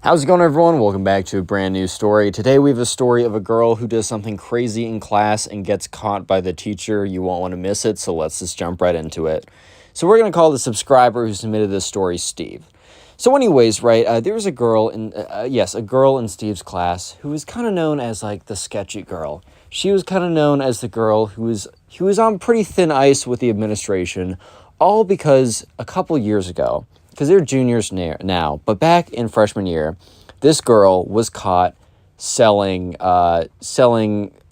How's it going, everyone? Welcome back to a brand new story. Today we have a story of a girl who does something crazy in class and gets caught by the teacher. You won't want to miss it, so let's just jump right into it. So we're going to call the subscriber who submitted this story Steve. So anyways, right, there was a girl in Steve's class who was kind of known as like the sketchy girl. She was kind of known as the girl who was on pretty thin ice with the administration, all because a couple years ago, because they're juniors now, but back in freshman year, this girl was caught selling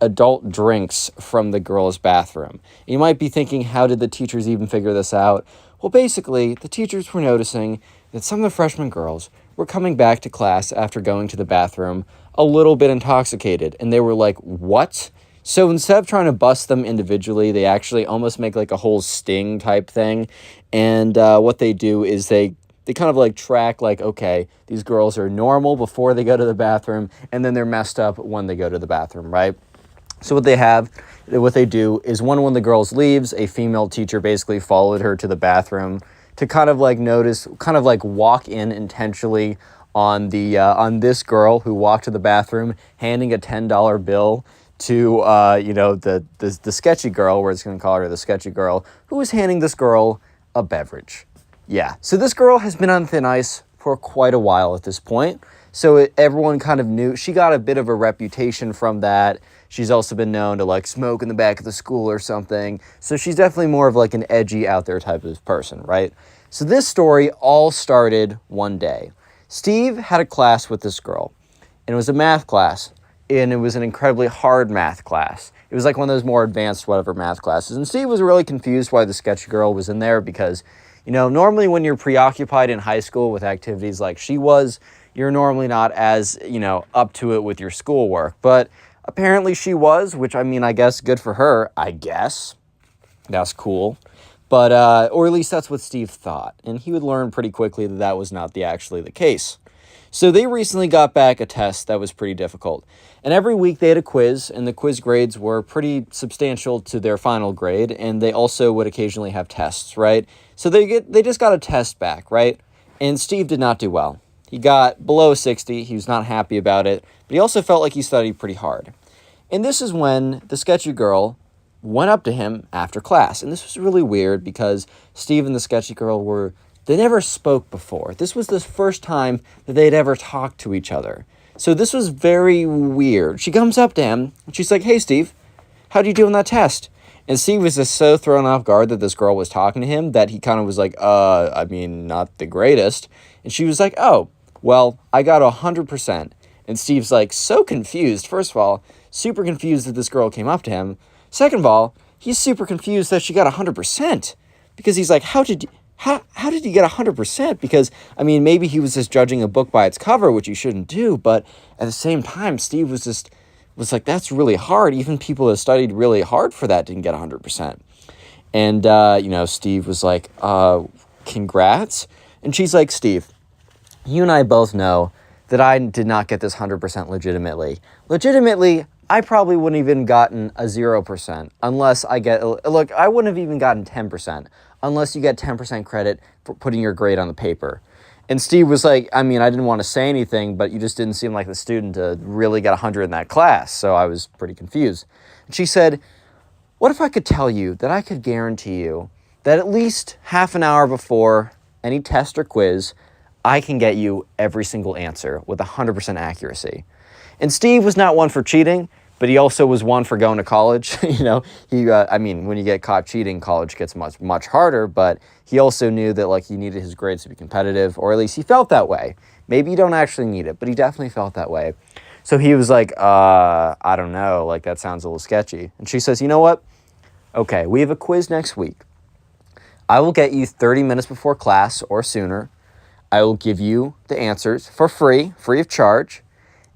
adult drinks from the girls' bathroom. You might be thinking, how did the teachers even figure this out? Well, basically, the teachers were noticing that some of the freshman girls were coming back to class after going to the bathroom a little bit intoxicated, and they were like, what? So instead of trying to bust them individually, they actually almost make like a whole sting type thing. And what they do is they kind of like track like, okay, these girls are normal before they go to the bathroom, and then they're messed up when they go to the bathroom, right? So what they do is when one of the girls leaves, a female teacher basically followed her to the bathroom to kind of like walk in intentionally on this girl who walked to the bathroom, handing a $10 bill to the sketchy girl, we're just going to call her the sketchy girl, who was handing this girl a beverage. Yeah, so this girl has been on thin ice for quite a while at this point, so everyone kind of knew. She got a bit of a reputation from that. She's also been known to like smoke in the back of the school or something, so she's definitely more of like an edgy out there type of person, right? So this story all started one day. Steve had a class with this girl, and it was a math class. And it was an incredibly hard math class. It was like one of those more advanced whatever math classes. And Steve was really confused why the sketchy girl was in there because, normally when you're preoccupied in high school with activities like she was, you're normally not as, up to it with your schoolwork. But apparently she was, which I guess good for her, I guess. That's cool. But, or at least that's what Steve thought. And he would learn pretty quickly that that was not actually the case. So they recently got back a test that was pretty difficult. And every week they had a quiz, and the quiz grades were pretty substantial to their final grade, and they also would occasionally have tests, right? So they just got a test back, right? And Steve did not do well. He got below 60. He was not happy about it, but he also felt like he studied pretty hard. And this is when the sketchy girl went up to him after class. And this was really weird because Steve and the sketchy girl they never spoke before. This was the first time that they'd ever talked to each other. So this was very weird. She comes up to him, and she's like, hey, Steve, how'd you do on that test? And Steve was just so thrown off guard that this girl was talking to him that he kind of was like, not the greatest. And she was like, oh, well, I got 100%. And Steve's like so confused. First of all, super confused that this girl came up to him. Second of all, he's super confused that she got 100%. Because he's like, how did you get 100%? Because, maybe he was just judging a book by its cover, which you shouldn't do. But at the same time, Steve was like, that's really hard. Even people that studied really hard for that didn't get 100%. And, Steve was like, congrats. And she's like, Steve, you and I both know that I did not get this 100% legitimately. Legitimately, I probably wouldn't have even gotten a 0% unless I wouldn't have even gotten 10%. Unless you get 10% credit for putting your grade on the paper. And Steve was like, I didn't want to say anything, but you just didn't seem like the student to really get 100 in that class, so I was pretty confused. And she said, what if I could tell you that I could guarantee you that at least half an hour before any test or quiz, I can get you every single answer with 100% accuracy. And Steve was not one for cheating, but he also was one for going to college. When you get caught cheating, college gets much, much harder, but he also knew that he needed his grades to be competitive, or at least he felt that way. Maybe you don't actually need it, but he definitely felt that way. So he was like, I don't know, that sounds a little sketchy. And she says, you know what? Okay, we have a quiz next week. I will get you 30 minutes before class or sooner. I will give you the answers for free of charge.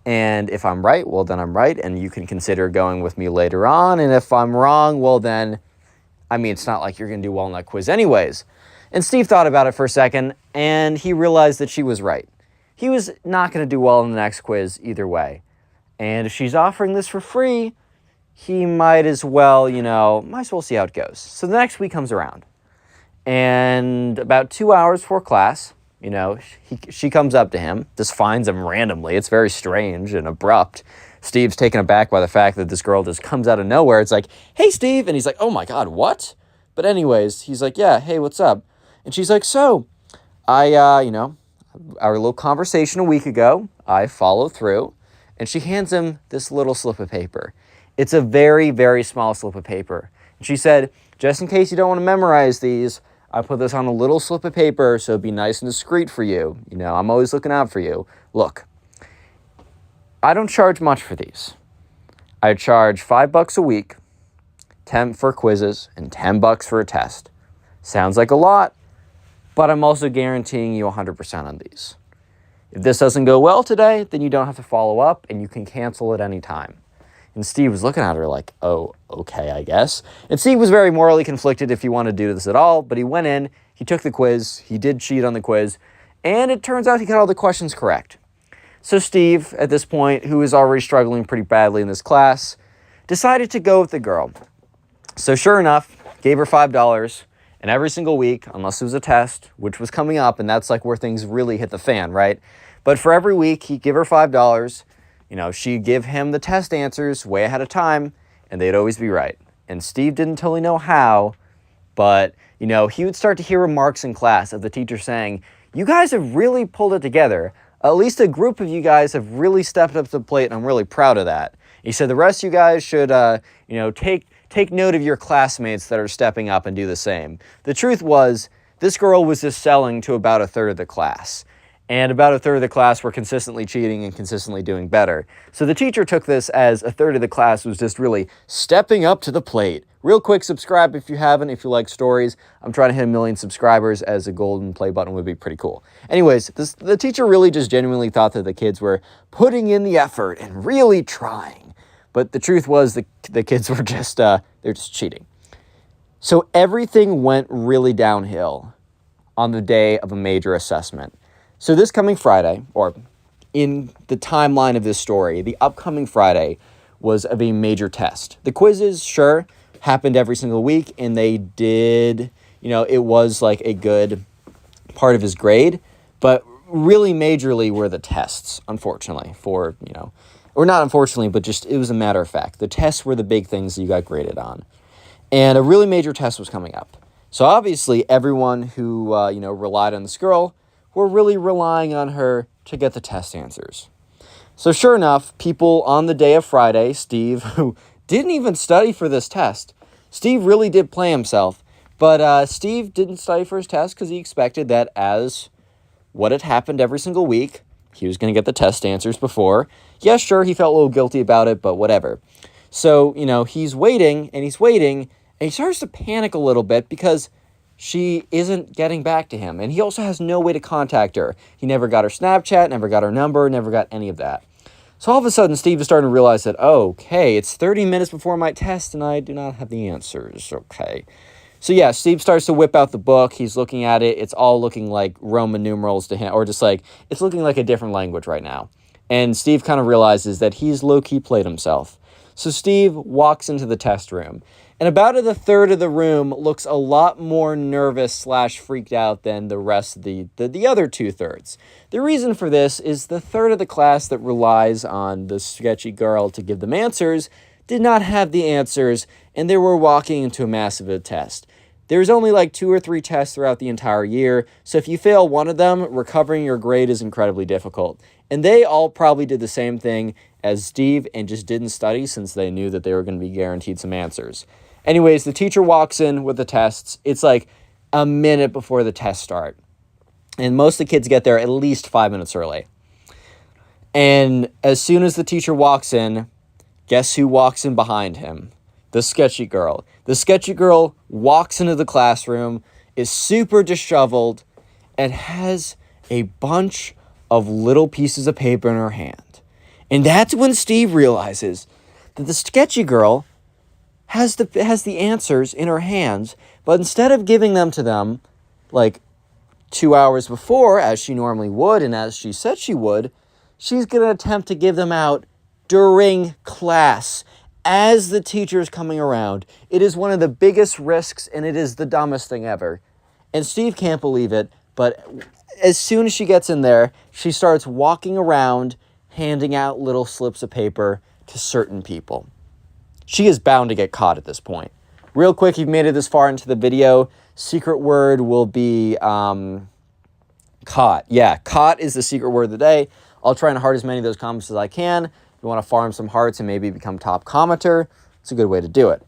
And if I'm right, well, then I'm right, and you can consider going with me later on. And if I'm wrong, well, then, it's not like you're going to do well in that quiz anyways. And Steve thought about it for a second, and he realized that she was right. He was not going to do well in the next quiz either way. And if she's offering this for free, he might as well see how it goes. So the next week comes around. And about 2 hours before class, She comes up to him, just finds him randomly. It's very strange and abrupt. Steve's taken aback by the fact that this girl just comes out of nowhere. It's like, hey, Steve. And he's like, oh my God, what? But anyways, he's like, yeah, hey, what's up? And she's like, so our little conversation a week ago, I follow through. And she hands him this little slip of paper. It's a very, very small slip of paper. And she said, just in case you don't want to memorize these, I put this on a little slip of paper so it'd be nice and discreet for you. I'm always looking out for you. Look, I don't charge much for these. I charge $5 a week, 10 for quizzes, and $10 for a test. Sounds like a lot, but I'm also guaranteeing you 100% on these. If this doesn't go well today, then you don't have to follow up and you can cancel at any time. And Steve was looking at her like, oh, okay, I guess. And Steve was very morally conflicted if he wanted to do this at all, but he went in, he took the quiz, he did cheat on the quiz, and it turns out he got all the questions correct. So Steve, at this point, who is already struggling pretty badly in this class, decided to go with the girl. So sure enough, gave her $5, and every single week, unless it was a test, which was coming up, and that's like where things really hit the fan, right? But for every week, he'd give her $5. She'd give him the test answers way ahead of time, and they'd always be right. And Steve didn't totally know how, but, he would start to hear remarks in class of the teacher saying, you guys have really pulled it together. At least a group of you guys have really stepped up to the plate, and I'm really proud of that. He said the rest of you guys should, take note of your classmates that are stepping up and do the same. The truth was, this girl was just selling to about a third of the class. And about a third of the class were consistently cheating and consistently doing better. So the teacher took this as a third of the class was just really stepping up to the plate. Real quick, subscribe if you haven't, if you like stories. I'm trying to hit 1 million subscribers, as a golden play button would be pretty cool. Anyways, the teacher really just genuinely thought that the kids were putting in the effort and really trying. But the truth was the kids were just, they're just cheating. So everything went really downhill on the day of a major assessment. So this coming Friday, or in the timeline of this story, the upcoming Friday was of a major test. The quizzes, sure, happened every single week, and they did, it was like a good part of his grade, but really majorly were the tests, unfortunately, or not unfortunately, but just it was a matter of fact. The tests were the big things that you got graded on. And a really major test was coming up. So obviously everyone who, relied on this girl were really relying on her to get the test answers. So sure enough, people on the day of Friday, Steve, who didn't even study for this test, Steve really did play himself, but Steve didn't study for his test because he expected that as what had happened every single week, he was going to get the test answers before. Yeah, sure, he felt a little guilty about it, but whatever. So, he's waiting, and he starts to panic a little bit because she isn't getting back to him. And he also has no way to contact her. He never got her Snapchat, never got her number, never got any of that. So all of a sudden, Steve is starting to realize that, okay, it's 30 minutes before my test, and I do not have the answers. Okay. So yeah, Steve starts to whip out the book. He's looking at it. It's all looking like Roman numerals to him, or just like, it's looking like a different language right now. And Steve kind of realizes that he's low-key played himself. So Steve walks into the test room. And about a third of the room looks a lot more nervous / freaked out than the rest of the other 2/3. The reason for this is the third of the class that relies on the sketchy girl to give them answers did not have the answers, and they were walking into a massive test. There's only like 2 or 3 tests throughout the entire year, so if you fail one of them, recovering your grade is incredibly difficult. And they all probably did the same thing as Steve and just didn't study since they knew that they were going to be guaranteed some answers. Anyways, the teacher walks in with the tests. It's like a minute before the tests start. And most of the kids get there at least 5 minutes early. And as soon as the teacher walks in, guess who walks in behind him? The sketchy girl. The sketchy girl walks into the classroom, is super disheveled, and has a bunch of little pieces of paper in her hand. And that's when Steve realizes that the sketchy girl has the answers in her hands, but instead of giving them to them like 2 hours before, as she normally would and as she said she would, she's going to attempt to give them out during class as the teacher is coming around. It is one of the biggest risks, and it is the dumbest thing ever. And Steve can't believe it, but as soon as she gets in there, she starts walking around, handing out little slips of paper to certain people. She is bound to get caught at this point. Real quick, you've made it this far into the video. Secret word will be caught. Yeah, caught is the secret word of the day. I'll try and heart as many of those comments as I can. If you want to farm some hearts and maybe become top commenter, it's a good way to do it.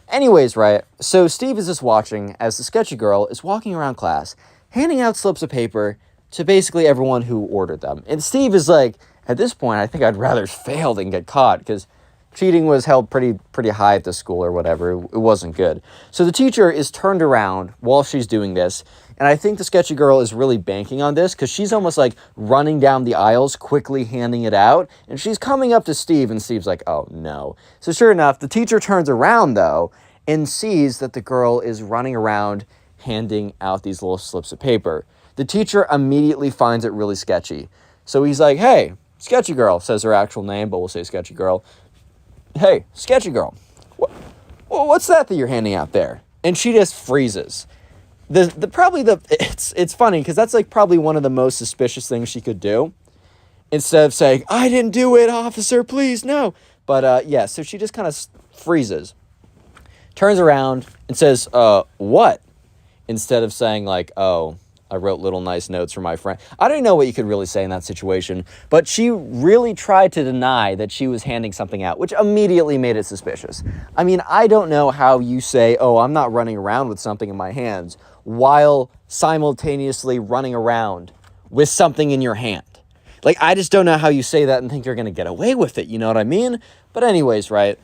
Anyways, right, so Steve is just watching as the sketchy girl is walking around class, handing out slips of paper to basically everyone who ordered them. And Steve is like, at this point, I think I'd rather fail than get caught, because cheating was held pretty high at the school or whatever. It wasn't good. So the teacher is turned around while she's doing this, and I think the sketchy girl is really banking on this, because she's almost like running down the aisles, quickly handing it out, and she's coming up to Steve, and Steve's like, oh no. So sure enough, the teacher turns around though, and sees that the girl is running around handing out these little slips of paper. The teacher immediately finds it really sketchy. So he's like, hey, sketchy girl, says her actual name, but we'll say sketchy girl. Hey, sketchy girl, what's that you're handing out there? And she just freezes. It's funny, because that's like probably one of the most suspicious things she could do. Instead of saying, I didn't do it, officer, please, no. But yeah, so she just kind of freezes. Turns around and says, what? Instead of saying like, oh, I wrote little nice notes for my friend. I don't know what you could really say in that situation, but she really tried to deny that she was handing something out, which immediately made it suspicious. I mean, I don't know how you say, oh, I'm not running around with something in my hands, while simultaneously running around with something in your hand. Like, I just don't know how you say that and think you're going to get away with it, you know what I mean? But anyways, right,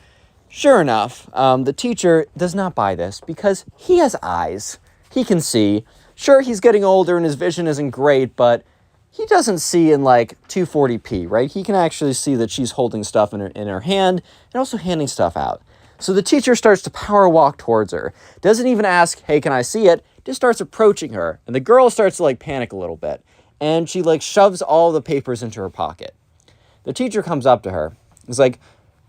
sure enough, the teacher does not buy this, because he has eyes. He can see. Sure, he's getting older and his vision isn't great, but he doesn't see in like 240p, right? He can actually see that she's holding stuff in her hand and also handing stuff out. So the teacher starts to power walk towards her. Doesn't even ask, hey, can I see it? Just starts approaching her. And the girl starts to like panic a little bit. And she like shoves all the papers into her pocket. The teacher comes up to her. He's like,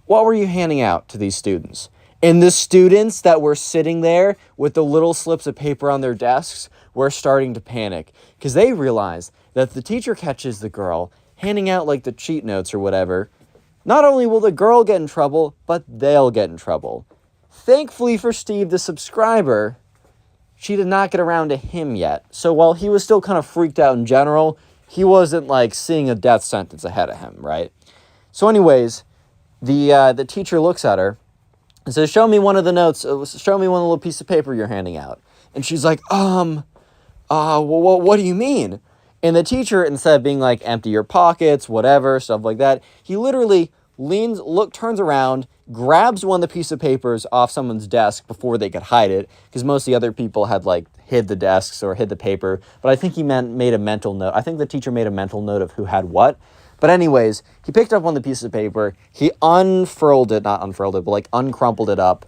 what were you handing out to these students? And the students that were sitting there with the little slips of paper on their desks were starting to panic, because they realized that if the teacher catches the girl handing out like the cheat notes or whatever, not only will the girl get in trouble, but they'll get in trouble. Thankfully for Steve, the subscriber, she did not get around to him yet. So while he was still kind of freaked out in general, he wasn't like seeing a death sentence ahead of him, right? So anyways, the teacher looks at her and says, show me one of the notes, show me one little piece of paper you're handing out. And she's like, what do you mean? And the teacher, instead of being like, empty your pockets, whatever, stuff like that, he literally turns around, grabs one of the pieces of papers off someone's desk before they could hide it, because most of the other people had like hid the desks or hid the paper. But I think he made a mental note. I think the teacher made a mental note of who had what. But anyways, he picked up one of the pieces of paper, he uncrumpled it up,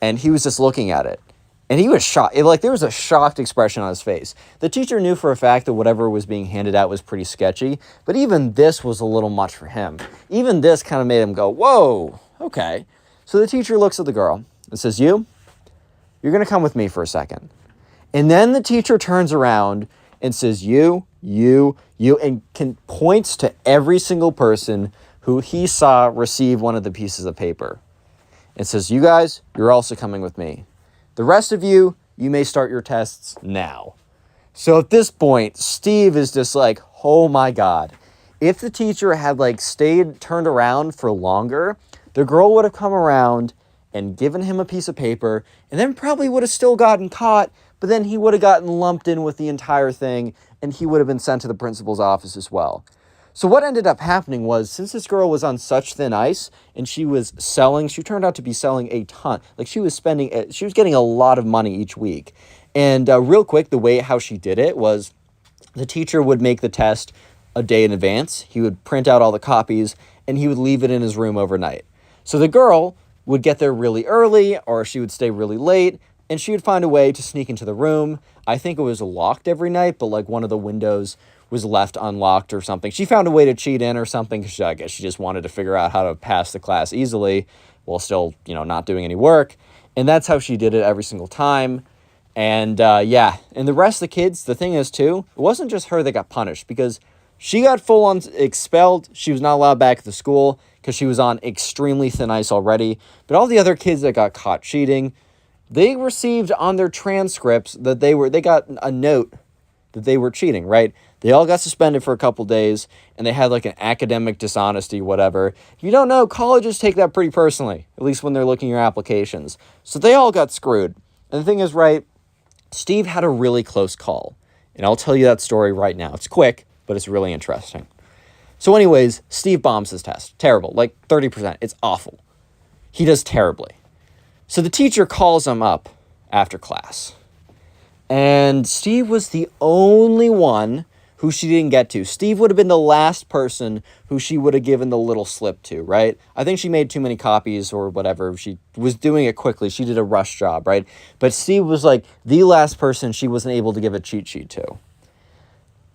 and he was just looking at it. And he was shocked. There was a shocked expression on his face. The teacher knew for a fact that whatever was being handed out was pretty sketchy, but even this was a little much for him. Even this kind of made him go, whoa, okay. So the teacher looks at the girl and says, you're going to come with me for a second. And then the teacher turns around and says, you, and points to every single person who he saw receive one of the pieces of paper. And says, you guys, you're also coming with me. The rest of you, you may start your tests now. So at this point, Steve is just like, oh my God. If the teacher had like turned around for longer, the girl would have come around and given him a piece of paper, and then probably would have still gotten caught, but then he would have gotten lumped in with the entire thing, and he would have been sent to the principal's office as well. So what ended up happening was, since this girl was on such thin ice, and she turned out to be selling a ton. Like, she was getting a lot of money each week. And real quick, how she did it was, the teacher would make the test a day in advance. He would print out all the copies, and he would leave it in his room overnight. So the girl would get there really early, or she would stay really late, and she would find a way to sneak into the room. I think it was locked every night, but like one of the windows was left unlocked or something. She found a way to cheat in or something, because I guess she just wanted to figure out how to pass the class easily while still, not doing any work. And that's how she did it every single time. And yeah, and the rest of the kids, the thing is too, it wasn't just her that got punished because she got full on expelled. She was not allowed back at the school because she was on extremely thin ice already. But all the other kids that got caught cheating, they received on their transcripts that they got a note that they were cheating, right? They all got suspended for a couple days, and they had like an academic dishonesty, whatever. If you don't know, colleges take that pretty personally, at least when they're looking at your applications. So they all got screwed. And the thing is, right, Steve had a really close call. And I'll tell you that story right now. It's quick, but it's really interesting. So anyways, Steve bombs his test. Terrible, like 30%. It's awful. He does terribly. So the teacher calls him up after class. And Steve was the only one who she didn't get to. Steve would have been the last person who she would have given the little slip to, right? I think she made too many copies or whatever. She was doing it quickly. She did a rush job, right? But Steve was like the last person she wasn't able to give a cheat sheet to.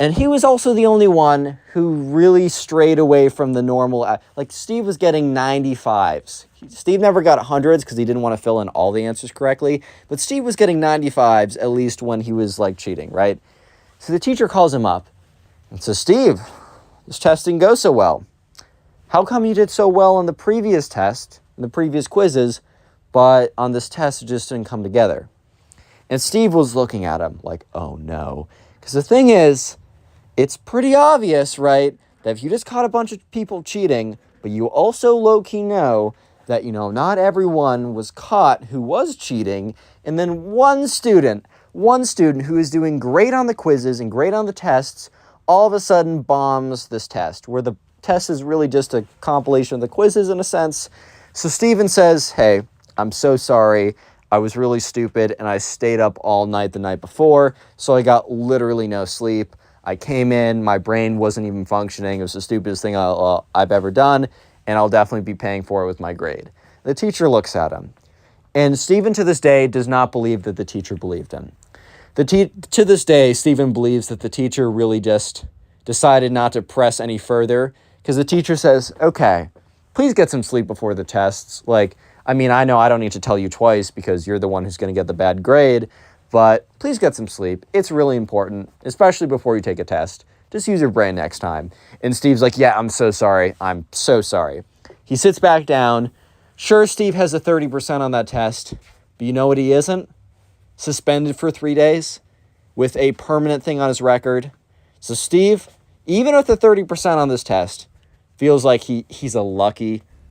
And he was also the only one who really strayed away from the normal. Like, Steve was getting 95s. Steve never got 100s because he didn't want to fill in all the answers correctly. But Steve was getting 95s at least when he was, like, cheating, right? So the teacher calls him up and says, Steve, this test didn't go so well. How come you did so well on the previous test, in the previous quizzes, but on this test it just didn't come together? And Steve was looking at him like, oh, no. Because the thing is, it's pretty obvious, right, that if you just caught a bunch of people cheating, but you also low-key know that, not everyone was caught who was cheating, and then one student who is doing great on the quizzes and great on the tests, all of a sudden bombs this test, where the test is really just a compilation of the quizzes in a sense. So Steven says, hey, I'm so sorry. I was really stupid, and I stayed up all night the night before, so I got literally no sleep. I came in, my brain wasn't even functioning. It was the stupidest thing I've ever done, and I'll definitely be paying for it with my grade. The teacher looks at him, and Stephen to this day does not believe that the teacher believed him. To this day, Stephen believes that the teacher really just decided not to press any further, because the teacher says, okay, please get some sleep before the tests. I know I don't need to tell you twice because you're the one who's going to get the bad grade, but please get some sleep. It's really important, especially before you take a test. Just use your brain next time. And Steve's like, yeah, I'm so sorry. I'm so sorry. He sits back down. Sure, Steve has a 30% on that test, but you know what he isn't? Suspended for 3 days with a permanent thing on his record. So Steve, even with the 30% on this test, feels like he's a lucky